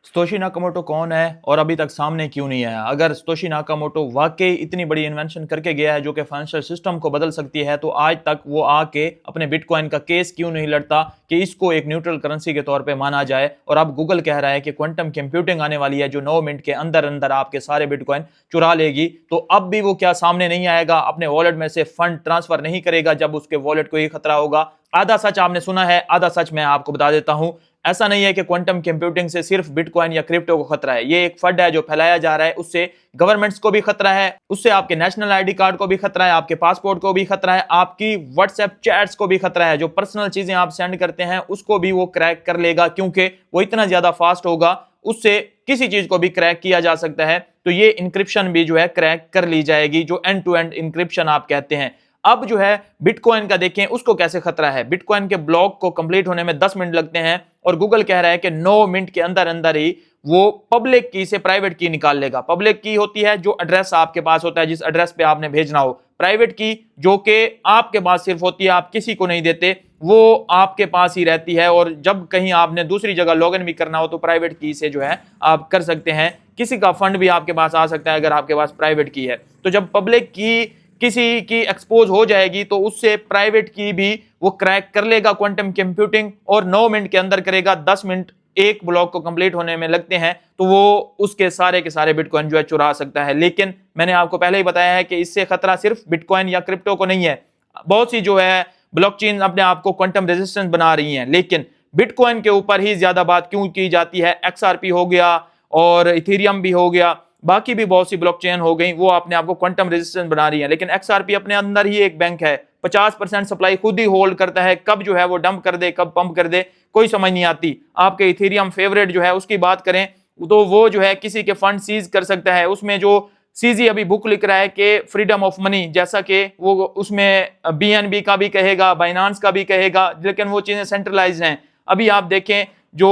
Satoshi Nakamoto कौन है और अभी तक सामने क्यों नहीं आया? अगर सतोशी नाकामोटो वाकई इतनी बड़ी इन्वेंशन करके गया है जो कि फाइनेंशियल सिस्टम को बदल सकती है, तो आज तक वो आके अपने बिटकॉइन का केस क्यों नहीं लड़ता कि इसको एक न्यूट्रल करेंसी के तौर पे माना जाए। और अब गूगल कह रहा है कि क्वांटम कंप्यूटिंग आने वाली है जो 9 मिनट के अंदर अंदर आपके सारे बिटकॉइन चुरा लेगी। तो अब भी वो क्या सामने नहीं आएगा, अपने वॉलेट में से फंड ट्रांसफर नहीं करेगा जब उसके वॉलेट को ये खतरा होगा? आधा सच आपने सुना है, आधा सच मैं आपको बता देता हूं। ऐसा नहीं है कि क्वांटम कंप्यूटिंग से सिर्फ बिटकॉइन या क्रिप्टो को खतरा है। ये एक फंड है जो फैलाया जा रहा है, उससे गवर्नमेंट्स को भी खतरा है, उससे आपके नेशनल आईडी कार्ड को भी खतरा है, आपके पासपोर्ट को भी खतरा है, आपकी व्हाट्सएप चैट्स को भी खतरा है। जो पर्सनल चीजें आप सेंड करते हैं उसको भी वो क्रैक कर लेगा, क्योंकि वो इतना ज्यादा फास्ट होगा, उससे किसी चीज को भी क्रैक किया जा सकता है। तो ये इंक्रिप्शन भी जो है क्रैक कर ली जाएगी, जो एंड टू एंड इंक्रिप्शन आप कहते हैं। अब जो है बिटकॉइन का देखें, उसको कैसे खतरा है। बिटकॉइन के ब्लॉक को कंप्लीट होने में 10 मिनट लगते हैं और गूगल कह रहा है कि 9 मिनट के अंदर अंदर ही वो पब्लिक की से प्राइवेट की निकाल लेगा। पब्लिक की होती है जो एड्रेस आपके पास होता है, जिस एड्रेस पे आपने भेजना हो। प्राइवेट की जो कि आपके पास सिर्फ होती है, आप किसी को नहीं देते, वो आपके पास ही रहती है। और जब कहीं आपने दूसरी जगह लॉगिन भी करना हो तो प्राइवेट की से जो है आप कर सकते हैं। किसी का फंड भी आपके पास आ सकता है अगर आपके पास प्राइवेट की है। तो जब पब्लिक की किसी की एक्सपोज हो जाएगी तो उससे प्राइवेट की भी वो क्रैक कर लेगा क्वांटम कंप्यूटिंग, और 9 मिनट के अंदर करेगा। 10 मिनट एक ब्लॉक को कंप्लीट होने में लगते हैं, तो वो उसके सारे के सारे बिटकॉइन जो है चुरा सकता है। लेकिन मैंने आपको पहले ही बताया है कि इससे खतरा सिर्फ बिटकॉइन या क्रिप्टो को नहीं है। बहुत सी जो है ब्लॉकचेन अपने आप को क्वांटम रेजिस्टेंस बना रही हैं, लेकिन बिटकॉइन के ऊपर ही ज्यादा बात क्यों की जाती है? XRP हो गया और इथेरियम भी हो गया, बाकी भी बहुत सी ब्लॉकचेन हो गई, वो अपने आप को क्वांटम रेजिस्टेंस बना रही है। लेकिन XRP अपने अंदर ही एक बैंक है, 50% सप्लाई खुद ही होल्ड करता है। कब जो है वो डंप कर दे, कब पंप कर दे, कोई समझ नहीं आती। आपके इथेरियम फेवरेट जो है उसकी बात करें तो वो जो है किसी के फंड सीज कर सकता है। उसमें जो सीजी अभी बुक लिख रहा है कि फ्रीडम ऑफ मनी, जैसा कि वो उसमें BNB का भी कहेगा, बाइनांस का भी कहेगा, लेकिन वो चीजें सेंट्रलाइज्ड हैं। अभी आप देखें जो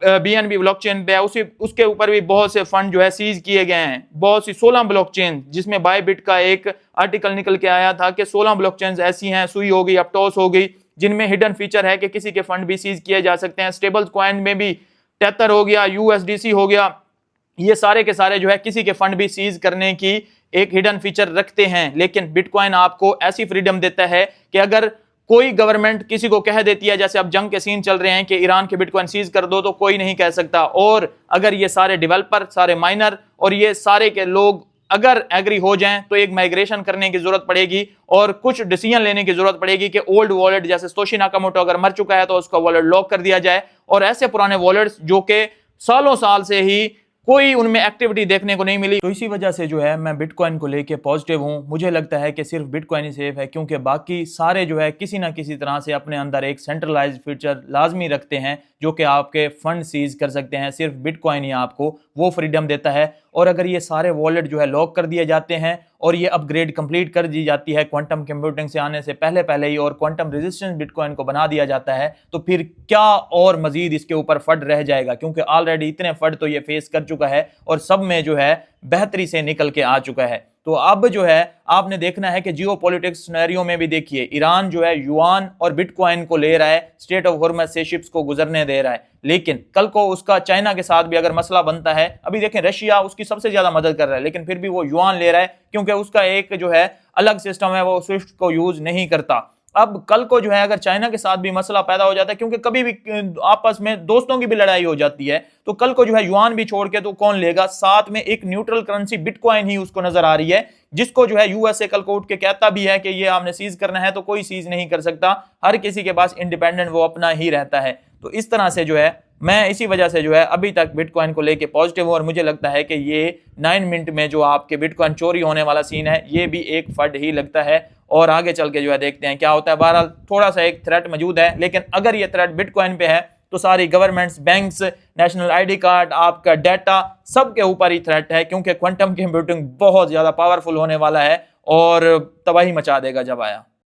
BNB ब्लॉकचेन पे है उसके ऊपर भी बहुत से फंड जो है सीज किए गए हैं। बहुत सी 16 ब्लॉकचेन, जिसमें बायबिट का एक आर्टिकल निकल के आया था कि 16 ब्लॉकचेन ऐसी हैं, सुई हो गई, अपटोस हो गई, जिनमें हिडन फीचर है कि किसी के फंड भी सीज किए जा सकते हैं। स्टेबल कॉइन में भी टेथर हो गया, USDC हो गया, ये सारे के सारे जो है किसी के फंड भी सीज करने की एक हिडन फीचर रखते हैं। लेकिन बिटकॉइन आपको ऐसी फ्रीडम देता है कि अगर कोई गवर्नमेंट किसी को कह देती है, जैसे अब जंग के सीन चल रहे हैं कि ईरान के बिटकॉइन सीज कर दो, तो कोई नहीं कह सकता। और अगर ये सारे डेवलपर, सारे माइनर और ये सारे के लोग अगर एग्री हो जाएं तो एक माइग्रेशन करने की जरूरत पड़ेगी और कुछ डिसीजन लेने की जरूरत पड़ेगी कि ओल्ड वॉलेट, जैसे सतोशी नाकामोटो अगर मर चुका है तो उसका वॉलेट लॉक कर दिया जाए, और ऐसे पुराने वॉलेट्स जो कि सालों साल से ही कोई उनमें एक्टिविटी देखने को नहीं मिली। तो इसी वजह से जो है मैं बिटकॉइन को लेके पॉजिटिव हूं। मुझे लगता है कि सिर्फ बिटकॉइन ही सेफ है, क्योंकि बाकी सारे जो है किसी ना किसी तरह से अपने अंदर एक सेंट्रलाइज्ड फीचर लाजमी रखते हैं जो कि आपके फंड सीज कर सकते हैं। सिर्फ बिटकॉइन ही आपको वो फ्रीडम देता है। और अगर ये सारे वॉलेट जो है लॉक कर दिए जाते हैं और ये अपग्रेड कंप्लीट कर दी जाती है क्वांटम कंप्यूटिंग से आने से पहले पहले ही, और क्वांटम रेजिस्टेंस बिटकॉइन को बना दिया जाता है, तो फिर क्या और मजीद इसके ऊपर फंड रह जाएगा? क्योंकि ऑलरेडी इतने फंड तो ये फेस कर चुका है और सब में जो है बेहतरी से निकल के आ चुका है। तो अब जो है आपने देखना है कि जियो पॉलिटिक्स सिनेरियो में भी देखिए, ईरान जो है युआन और बिटकॉइन को ले रहा है, स्टेट ऑफ हॉर्मज से शिप्स को गुजरने दे रहा है। लेकिन कल को उसका चाइना के साथ भी अगर मसला बनता है, अभी देखें रशिया उसकी सबसे ज्यादा मदद कर रहा है, लेकिन फिर भी वो युआन ले रहा है क्योंकि उसका एक जो है अलग सिस्टम है, वो स्विफ्ट को यूज नहीं करता। अब कल को जो है अगर चाइना के साथ भी मसला पैदा हो जाता है, क्योंकि कभी भी आपस में दोस्तों की भी लड़ाई हो जाती है, तो कल को जो है युआन भी छोड़ के तो कौन लेगा? साथ में एक न्यूट्रल करेंसी बिटकॉइन ही उसको नजर आ रही है, जिसको जो है USA कल को उठ के कहता भी है कि ये हमने सीज करना है, तो कोई सीज नहीं कर सकता। हर किसी के पास इंडिपेंडेंट वो अपना ही रहता है। तो इस तरह से जो है मैं इसी वजह से जो है अभी तक बिटकॉइन को लेके पॉजिटिव हूं, और मुझे लगता है कि ये 9 मिनट में जो आपके बिटकॉइन चोरी होने वाला सीन है, ये भी एक फंड ही लगता है। और आगे चल के जो है देखते हैं क्या होता है। बहरहाल थोड़ा सा एक थ्रेट मौजूद है, लेकिन अगर ये थ्रेट बिटकॉइन पे है तो सारी governments, banks, national ID card, आपका डाटा, सब के ऊपर ही थ्रेट है, क्योंकि क्वांटम कंप्यूटिंग बहुत ज्यादा पावरफुल होने वाला है और तबाही मचा देगा जब आया।